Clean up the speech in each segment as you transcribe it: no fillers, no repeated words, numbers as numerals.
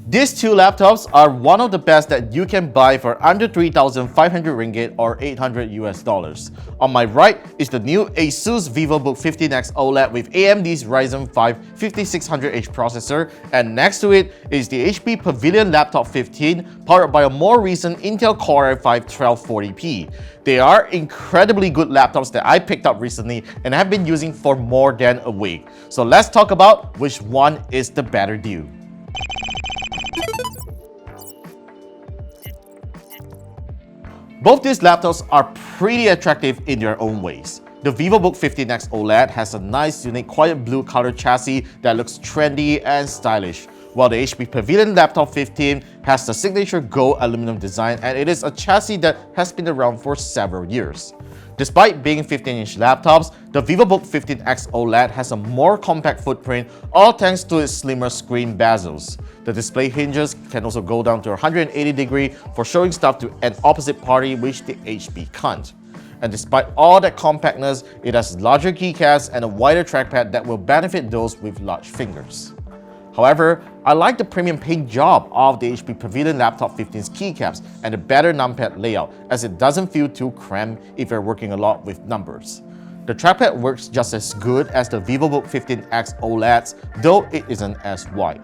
These two laptops are one of the best that you can buy for under 3,500 ringgit or 800 US dollars. On my right is the new ASUS Vivobook 15X OLED with AMD's Ryzen 5 5600H processor, and next to it is the HP Pavilion Laptop 15 powered by a more recent Intel Core i5 1240p. They are incredibly good laptops that I picked up recently and have been using for more than a week. So let's talk about which one is the better deal. Both these laptops are pretty attractive in their own ways. The Vivobook 15X OLED has a nice, unique, quiet blue color chassis that looks trendy and stylish, while the HP Pavilion Laptop 15 has the signature gold aluminum design, and it is a chassis that has been around for several years. Despite being 15-inch laptops, the Vivobook 15X OLED has a more compact footprint, all thanks to its slimmer screen bezels. The display hinges can also go down to 180 degrees for showing stuff to an opposite party, which the HP can't. And despite all that compactness, it has larger keycaps and a wider trackpad that will benefit those with large fingers. However, I like the premium paint job of the HP Pavilion Laptop 15's keycaps and the better numpad layout, as it doesn't feel too cramped if you're working a lot with numbers. The trackpad works just as good as the Vivobook 15X OLEDs, though it isn't as wide.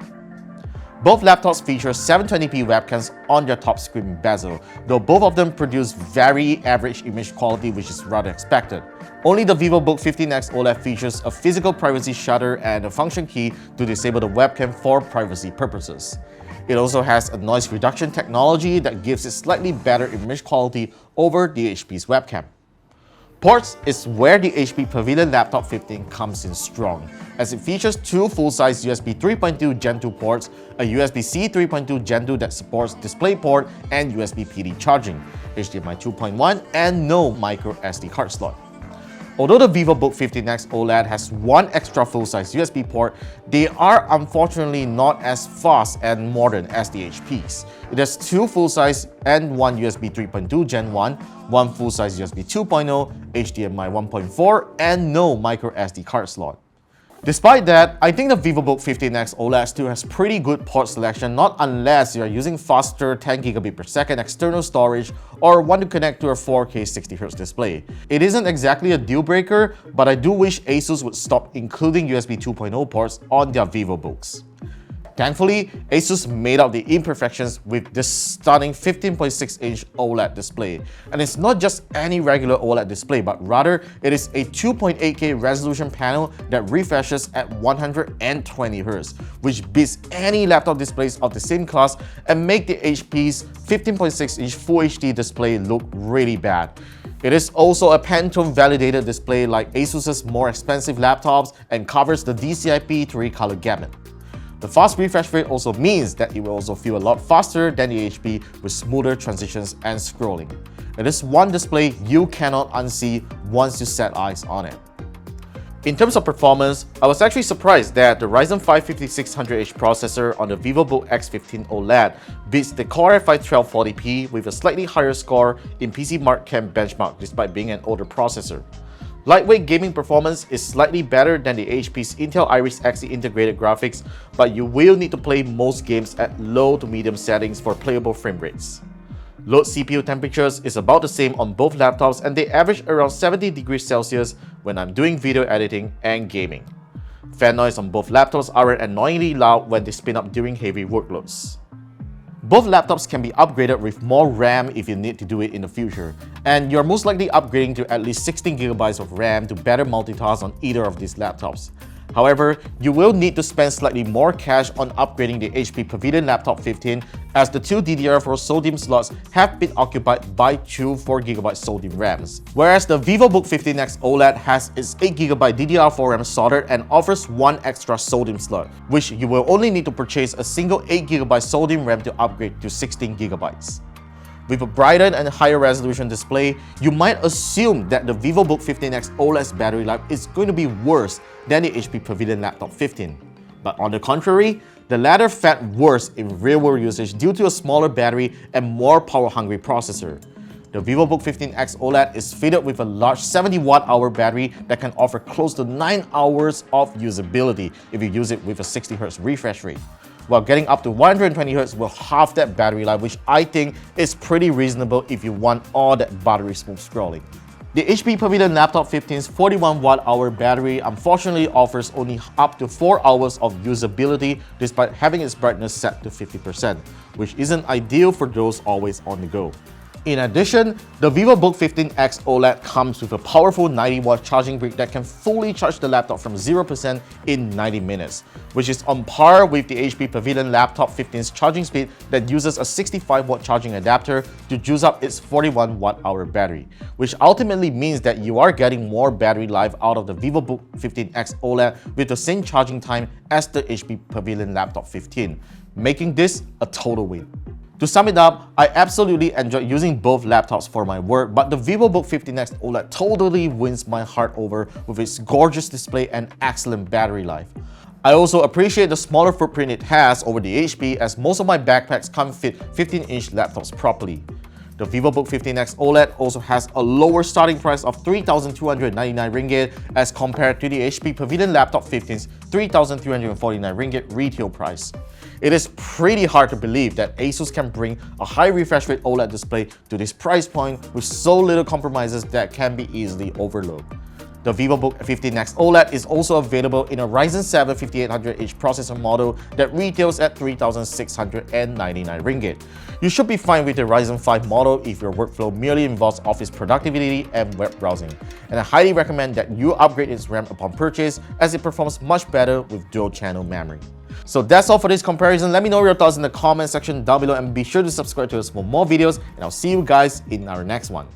Both laptops feature 720p webcams on their top screen bezel, though both of them produce very average image quality, which is rather expected. Only the Vivobook 15X OLED features a physical privacy shutter and a function key to disable the webcam for privacy purposes. It also has a noise reduction technology that gives it slightly better image quality over the HP's webcam. Ports is where the HP Pavilion Laptop 15 comes in strong, as it features two full-size USB 3.2 Gen 2 ports, a USB-C 3.2 Gen 2 that supports DisplayPort and USB PD charging, HDMI 2.1, and no micro SD card slot. Although the Vivobook 15X OLED has one extra full-size USB port, they are unfortunately not as fast and modern as the HP's. It has two full-size and one USB 3.2 Gen 1, one full-size USB 2.0, HDMI 1.4, and no micro SD card slot. Despite that, I think the Vivobook 15X OLED still has pretty good port selection, not unless you are using faster 10GB per second external storage or want to connect to a 4K 60Hz display. It isn't exactly a deal breaker, but I do wish ASUS would stop including USB 2.0 ports on their Vivobooks. Thankfully, ASUS made up the imperfections with this stunning 15.6-inch OLED display. And it's not just any regular OLED display, but rather it is a 2.8K resolution panel that refreshes at 120Hz, which beats any laptop displays of the same class and make the HP's 15.6-inch Full HD display look really bad. It is also a Pantone validated display like ASUS's more expensive laptops and covers the DCI-P3 color gamut. The fast refresh rate also means that it will also feel a lot faster than the HP with smoother transitions and scrolling. It is one display you cannot unsee once you set eyes on it. In terms of performance, I was actually surprised that the Ryzen 5 5600H processor on the Vivobook X15 OLED beats the Core i5 1240p with a slightly higher score in PC Mark Chem benchmark despite being an older processor. Lightweight gaming performance is slightly better than the HP's Intel Iris Xe integrated graphics, but you will need to play most games at low to medium settings for playable frame rates. Load CPU temperatures is about the same on both laptops, and they average around 70 degrees Celsius when I'm doing video editing and gaming. Fan noise on both laptops aren't annoyingly loud when they spin up during heavy workloads. Both laptops can be upgraded with more RAM if you need to do it in the future, and you're most likely upgrading to at least 16GB of RAM to better multitask on either of these laptops. However, you will need to spend slightly more cash on upgrading the HP Pavilion Laptop 15, as the two DDR4 SO-DIMM slots have been occupied by two 4GB SO-DIMM RAMs. Whereas the Vivobook 15X OLED has its 8GB DDR4 RAM soldered and offers one extra SO-DIMM slot, which you will only need to purchase a single 8GB SO-DIMM RAM to upgrade to 16GB. With a brighter and higher resolution display, you might assume that the Vivobook 15X OLED's battery life is going to be worse than the HP Pavilion Laptop 15. But on the contrary, the latter fared worse in real-world usage due to a smaller battery and more power-hungry processor. The Vivobook 15X OLED is fitted with a large 70Wh battery that can offer close to 9 hours of usability if you use it with a 60Hz refresh rate. while getting up to 120Hz will halve that battery life, which I think is pretty reasonable if you want all that buttery smooth scrolling. The HP Pavilion Laptop 15's 41Wh battery unfortunately offers only up to 4 hours of usability despite having its brightness set to 50%, which isn't ideal for those always on the go. In addition, the Vivobook 15X OLED comes with a powerful 90W charging brick that can fully charge the laptop from 0% in 90 minutes, which is on par with the HP Pavilion Laptop 15's charging speed that uses a 65W charging adapter to juice up its 41Wh battery, which ultimately means that you are getting more battery life out of the Vivobook 15X OLED with the same charging time as the HP Pavilion Laptop 15, making this a total win. To sum it up, I absolutely enjoy using both laptops for my work, but the Vivobook 15X OLED totally wins my heart over with its gorgeous display and excellent battery life. I also appreciate the smaller footprint it has over the HP, as most of my backpacks can't fit 15-inch laptops properly. The Vivobook 15X OLED also has a lower starting price of 3,299 ringgit as compared to the HP Pavilion Laptop 15's 3,349 ringgit retail price. It is pretty hard to believe that ASUS can bring a high refresh rate OLED display to this price point with so little compromises that can be easily overlooked. The Vivobook 15X OLED is also available in a Ryzen 7 5800H processor model that retails at 3,699 ringgit. You should be fine with the Ryzen 5 model if your workflow merely involves office productivity and web browsing, and I highly recommend that you upgrade its RAM upon purchase as it performs much better with dual-channel memory. So that's all for this comparison. Let me know your thoughts in the comment section down below and be sure to subscribe to us for more videos, and I'll see you guys in our next one.